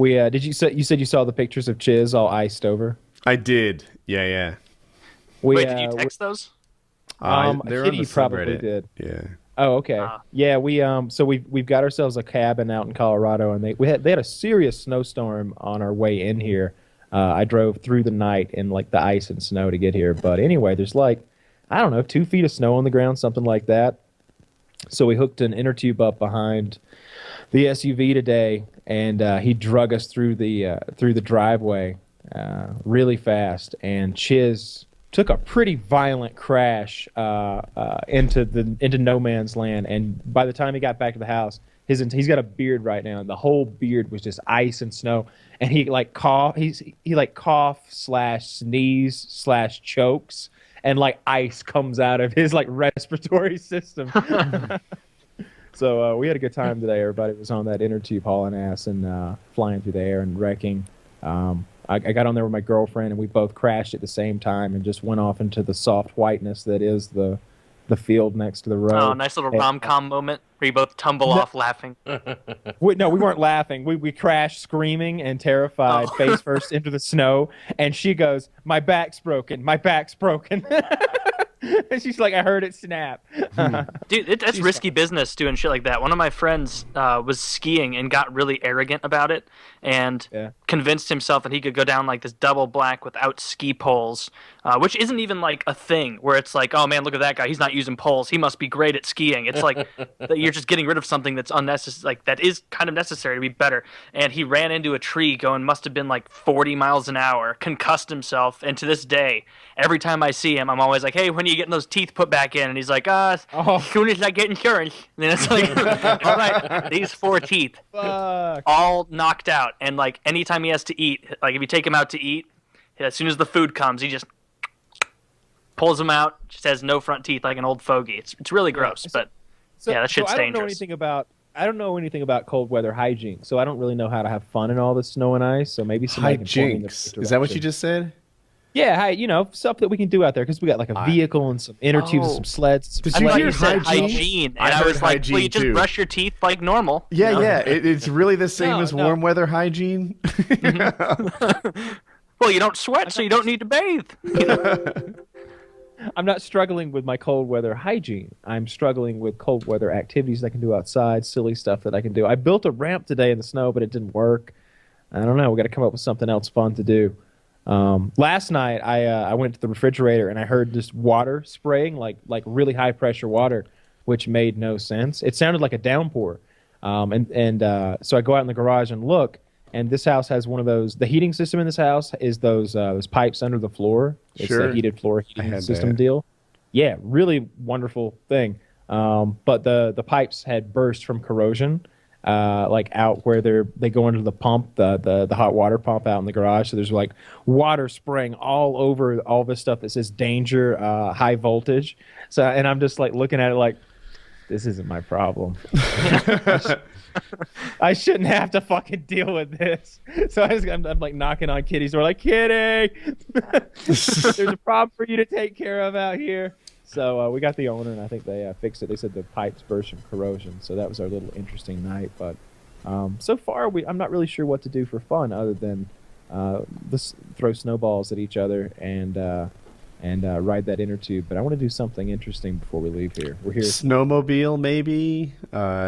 We did you said you saw the pictures of Chiz all iced over? I did. Yeah, yeah. We Wait, did you text those? They're on Kitty the probably subreddit. did. Yeah. Oh, okay. Yeah, so we've got ourselves a cabin out in Colorado, and they had a serious snowstorm on our way in here. I drove through the night in like the ice and snow to get here, but anyway, there's like I don't know 2 feet of snow on the ground, something like that. So we hooked an inner tube up behind the SUV today, and he drug us through the driveway really fast, and Chiz took a pretty violent crash into no man's land. And by the time he got back to the house, he's got a beard right now, and the whole beard was just ice and snow. And he like cough slash sneeze slash chokes, and like ice comes out of his like respiratory system. So we had a good time today. Everybody was on that inner tube hauling ass and flying through the air and wrecking. I got on there with my girlfriend, and we both crashed at the same time and just went off into the soft whiteness that is the field next to the road. Oh, nice little rom-com moment where you both tumble off laughing. No, we weren't laughing. We crashed screaming and terrified, face first into the snow. And she goes, "My back's broken. My back's broken." And she's like, "I heard it snap." Dude, that's risky business doing shit like that. One of my friends was skiing and got really arrogant about it and convinced himself that he could go down like this double black without ski poles, which isn't even like a thing where it's like, oh man, look at that guy. He's not using poles. He must be great at skiing. It's like that you're just getting rid of something that's unnecessary, like that is kind of necessary to be better. And he ran into a tree going, must have been like 40 miles an hour, concussed himself. And to this day, every time I see him, I'm always like, hey, when are you getting those teeth put back in? And he's like, as soon as I get insurance. And then it's like, all right, these 4 teeth, all knocked out. And like anytime he has to eat, like if you take him out to eat, as soon as the food comes, he just pulls them out, just has no front teeth like an old fogey. It's really gross, but yeah, that shit's dangerous. I don't know anything about cold weather hygiene, so I don't really know how to have fun in all this snow and ice. So maybe somebody can point me in the right Hijinks. Is that what you just said? Yeah, stuff that we can do out there because we got like a vehicle and some inner tubes and some sleds. Did you hear hygiene? And I was like, well, you just brush your teeth like normal. Yeah, yeah. It's really the same as warm weather hygiene. Well, you don't sweat, so you don't need to bathe. I'm not struggling with my cold weather hygiene. I'm struggling with cold weather activities I can do outside, silly stuff that I can do. I built a ramp today in the snow, but it didn't work. I don't know. We got to come up with something else fun to do. Last night I went to the refrigerator and I heard just water spraying, like really high pressure water, which made no sense. It sounded like a downpour. So I go out in the garage and look, and this house has one of those. The heating system in this house is those pipes under the floor. It's a heated floor heating system deal. Yeah, really wonderful thing. But the pipes had burst from corrosion. Like out where they go into the pump, the hot water pump out in the garage. So there's like water spraying all over all this stuff that says danger, high voltage. So, and I'm just like looking at it like, this isn't my problem. I shouldn't have to fucking deal with this. So I'm like knocking on Kitty's door like, Kitty, there's a problem for you to take care of out here. So we got the owner, and I think they fixed it. They said the pipes burst from corrosion, so that was our little interesting night. But so far, I'm not really sure what to do for fun other than throw snowballs at each other and ride that inner tube. But I want to do something interesting before we leave here. We're here. Snowmobile, maybe.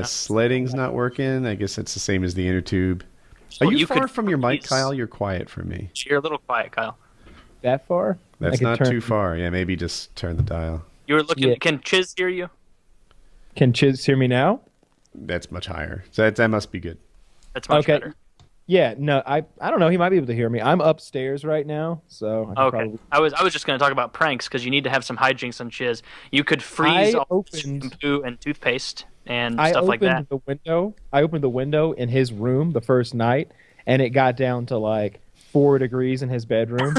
Sledding's not working. I guess it's the same as the inner tube. Are you far from your mic, Kyle? You're quiet for me. You're a little quiet, Kyle. That far? That's not too far. Yeah, maybe just turn the dial. You were looking. Yeah. Can Chiz hear you? Can Chiz hear me now? That's much higher. So that must be good. That's much better. Yeah, no, I don't know. He might be able to hear me. I'm upstairs right now, so I was just going to talk about pranks because you need to have some hijinks on Chiz. You could freeze all shampoo and toothpaste and stuff like that. I opened the window in his room the first night, and it got down to like 4 degrees in his bedroom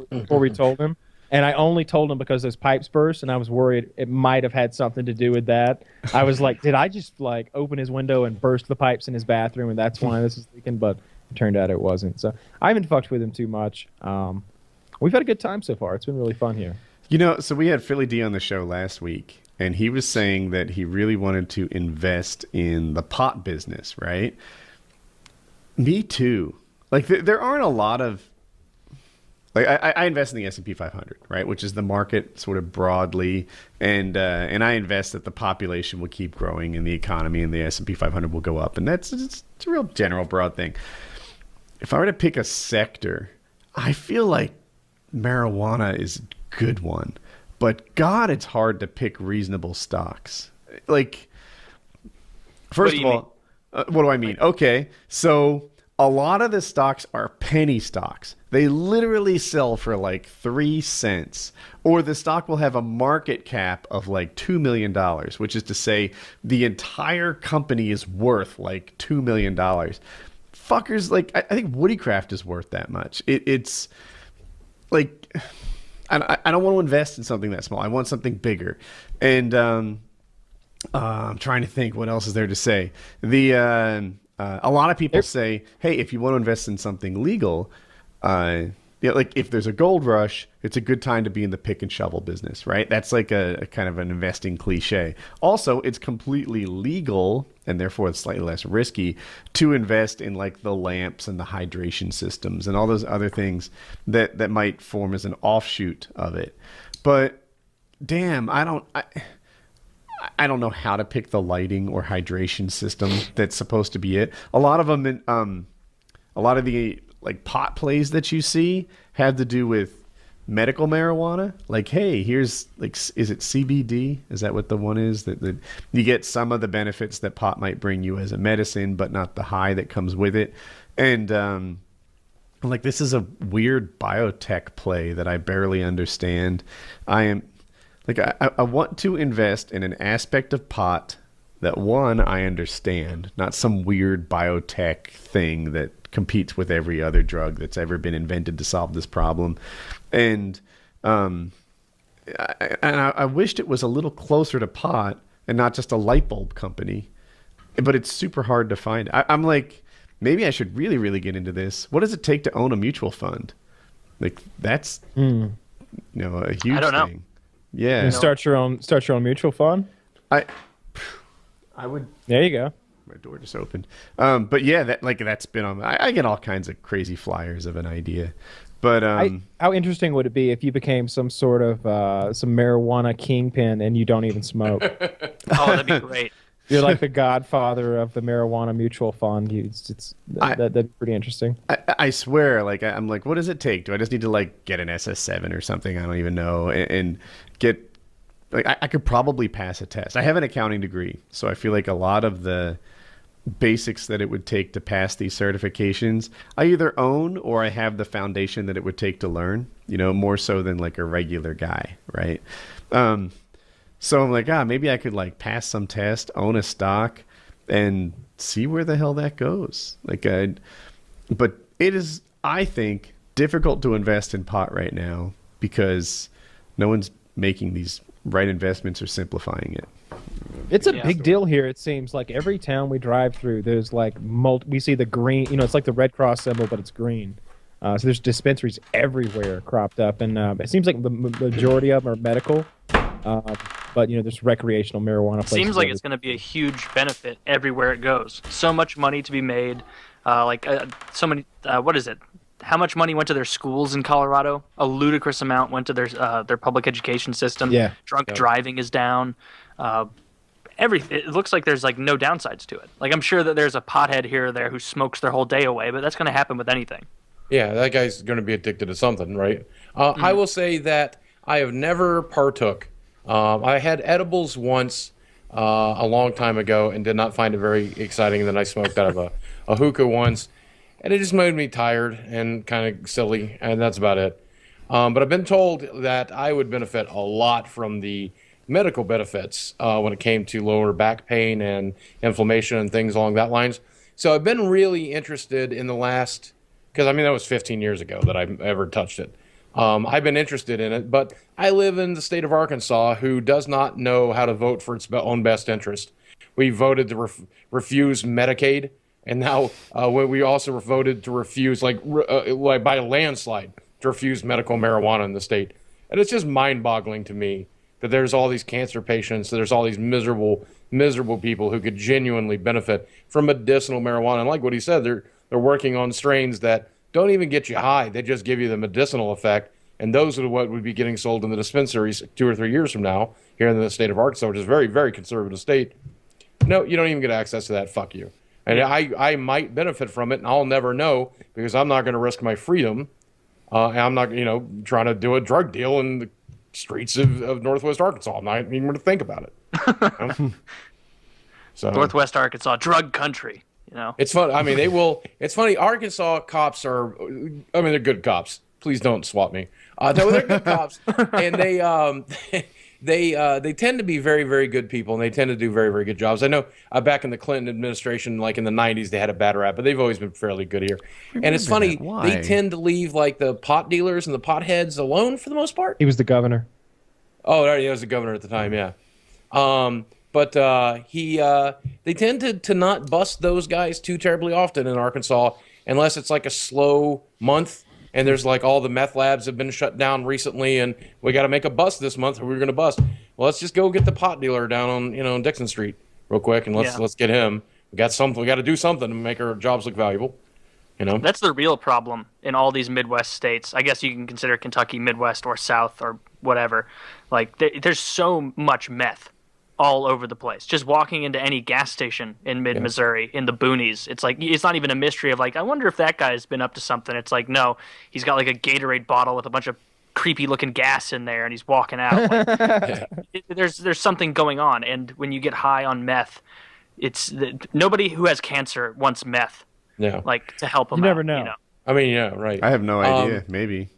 before we told him. And I only told him because those pipes burst, and I was worried it might have had something to do with that. I was like, did I just like open his window and burst the pipes in his bathroom, and that's why this is leaking? But it turned out it wasn't. So I haven't fucked with him too much. We've had a good time so far. It's been really fun here. You know, so we had Philly D on the show last week, and he was saying that he really wanted to invest in the pot business, right? Me too. Like there aren't a lot of like I invest in the S&P 500, right, which is the market sort of broadly, and I invest that the population will keep growing and the economy and the S&P 500 will go up, and it's a real general broad thing. If I were to pick a sector, I feel like marijuana is a good one, but God, it's hard to pick reasonable stocks. Like, first of all, what do I mean? Okay, so a lot of the stocks are penny stocks. They literally sell for like 3 cents. Or the stock will have a market cap of like $2 million, which is to say the entire company is worth like $2 million. Fuckers, like, I think Woodycraft is worth that much. It's like, I don't want to invest in something that small. I want something bigger. And I'm trying to think what else is there to say. A lot of people say, hey, if you want to invest in something legal, like if there's a gold rush, it's a good time to be in the pick and shovel business, right? That's like a kind of an investing cliche. Also, it's completely legal, and therefore it's slightly less risky, to invest in like the lamps and the hydration systems and all those other things that might form as an offshoot of it. But damn, I don't know how to pick the lighting or hydration system that's supposed to be it. A lot of them, a lot of the like pot plays that you see have to do with medical marijuana. Like, hey, here's like, is it CBD? Is that what the one is? That you get some of the benefits that pot might bring you as a medicine, but not the high that comes with it. And like, this is a weird biotech play that I barely understand. I want to invest in an aspect of pot that, one, I understand, not some weird biotech thing that competes with every other drug that's ever been invented to solve this problem. And I wished it was a little closer to pot and not just a light bulb company. But it's super hard to find. I'm like, maybe I should really, really get into this. What does it take to own a mutual fund? Like, that's a huge thing. I don't know. Yeah. And start your own mutual fund. I would. There you go. My door just opened. But yeah, that's been on. I get all kinds of crazy flyers of an idea. But how interesting would it be if you became some sort of some marijuana kingpin and you don't even smoke? Oh, that'd be great. You're like the godfather of the marijuana mutual fund. That'd be pretty interesting. I swear, like I'm like, what does it take? Do I just need to like get an SS7 or something? I don't even know, and get like I could probably pass a test. I have an accounting degree, so I feel like a lot of the basics that it would take to pass these certifications, I either own or I have the foundation that it would take to learn. More so than like a regular guy, right? So I'm like, maybe I could like pass some test, own a stock, and see where the hell that goes. But it is, I think, difficult to invest in pot right now because no one's making these right investments or simplifying it. It's a big deal here. It seems like every town we drive through, there's like we see the green. It's like the Red Cross symbol, but it's green. So there's dispensaries everywhere cropped up, and it seems like the majority of them are medical. But there's recreational marijuana places. Seems like it's going to be a huge benefit everywhere it goes. So much money to be made. So many. What is it? How much money went to their schools in Colorado? A ludicrous amount went to their public education system. Yeah. Drunk driving is down. It looks like there's like no downsides to it. Like, I'm sure that there's a pothead here or there who smokes their whole day away, but that's going to happen with anything. Yeah, that guy's going to be addicted to something, right? I will say that I have never partook. I had edibles once a long time ago and did not find it very exciting. And then I smoked out of a hookah once, and it just made me tired and kind of silly, and that's about it. But I've been told that I would benefit a lot from the medical benefits when it came to lower back pain and inflammation and things along that lines. So I've been really interested in the last, because that was 15 years ago that I ever touched it. I've been interested in it, but I live in the state of Arkansas, who does not know how to vote for its own best interest. We voted to refuse Medicaid, and now we also voted to refuse, like by a landslide, to refuse medical marijuana in the state. And it's just mind-boggling to me that there's all these cancer patients, that there's all these miserable people who could genuinely benefit from medicinal marijuana. And like what he said, they're they're working on strains that don't even get you high. They just give you the medicinal effect. And those are what would be getting sold in the dispensaries 2 or 3 years from now here in the state of Arkansas, which is a very, very conservative state. No, you don't even get access to that. Fuck you. And I might benefit from it, and I'll never know because I'm not going to risk my freedom. And I'm not, trying to do a drug deal in the streets of Northwest Arkansas. I'm not even going to think about it. So Northwest Arkansas, drug country. It's fun. I mean, it's funny. Arkansas cops they're good cops. Please don't swap me. They're good cops, and they tend to be very, very good people, and they tend to do very, very good jobs. I know back in the Clinton administration, like in the 90s, they had a bad rap, but they've always been fairly good here. And it's funny, they tend to leave like the pot dealers and the potheads alone for the most part. He was the governor. Oh, he was the governor at the time, yeah. But they tend to not bust those guys too terribly often in Arkansas, unless it's like a slow month. And there's like all the meth labs have been shut down recently, and we got to make a bust this month, or we're going to bust. Well, let's just go get the pot dealer down on Dixon Street real quick, and let's get him. We got to do something to make our jobs look valuable. That's the real problem in all these Midwest states. I guess you can consider Kentucky Midwest or South or whatever. Like there's so much meth all over the place. Just walking into any gas station in mid-Missouri, in the boonies, it's like, it's not even a mystery of like, I wonder if that guy's been up to something. It's like, no, he's got like a Gatorade bottle with a bunch of creepy-looking gas in there, and he's walking out. Like, there's something going on, and when you get high on meth, nobody who has cancer wants meth. Yeah, like to help them. You never know. I mean, yeah, right. I have no idea. Maybe.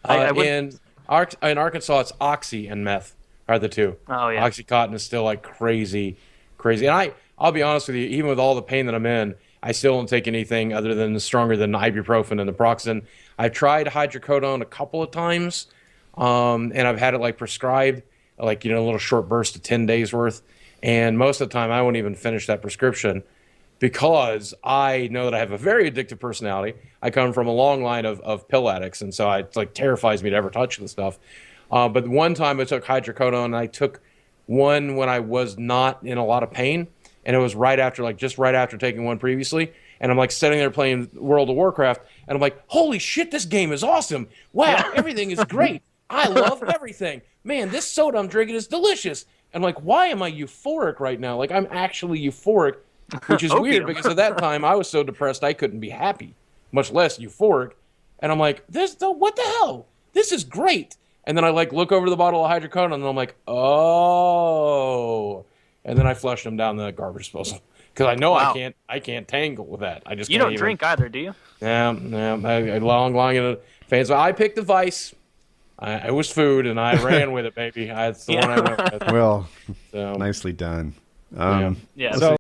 In Arkansas, it's oxy and meth are the two. Oh yeah. OxyContin is still like crazy. And I'll be honest with you, even with all the pain that I'm in, I still don't take anything other than stronger than ibuprofen and naproxen. I've tried hydrocodone a couple of times, and I've had it like prescribed, like a little short burst of 10 days worth. And most of the time, I won't even finish that prescription because I know that I have a very addictive personality. I come from a long line of pill addicts, and so it like terrifies me to ever touch the stuff. But one time I took hydrocodone, and I took one when I was not in a lot of pain, and it was just right after taking one previously. And I'm like sitting there playing World of Warcraft, and I'm like, holy shit, this game is awesome. Wow, everything is great. I love everything. Man, this soda I'm drinking is delicious. And I'm like, why am I euphoric right now? Like, I'm actually euphoric, which is weird because at that time I was so depressed I couldn't be happy, much less euphoric. And I'm like, what the hell? This is great. And then I like look over the bottle of hydrocodone, and I'm like, oh. And then I flushed them down the garbage disposal because I know I can't tangle with that. I just you don't drink either, do you? Yeah. I long in a phase. I picked the vice. It was food, and I ran with it, baby. That's the one I went with. Well, nicely done. Yeah. So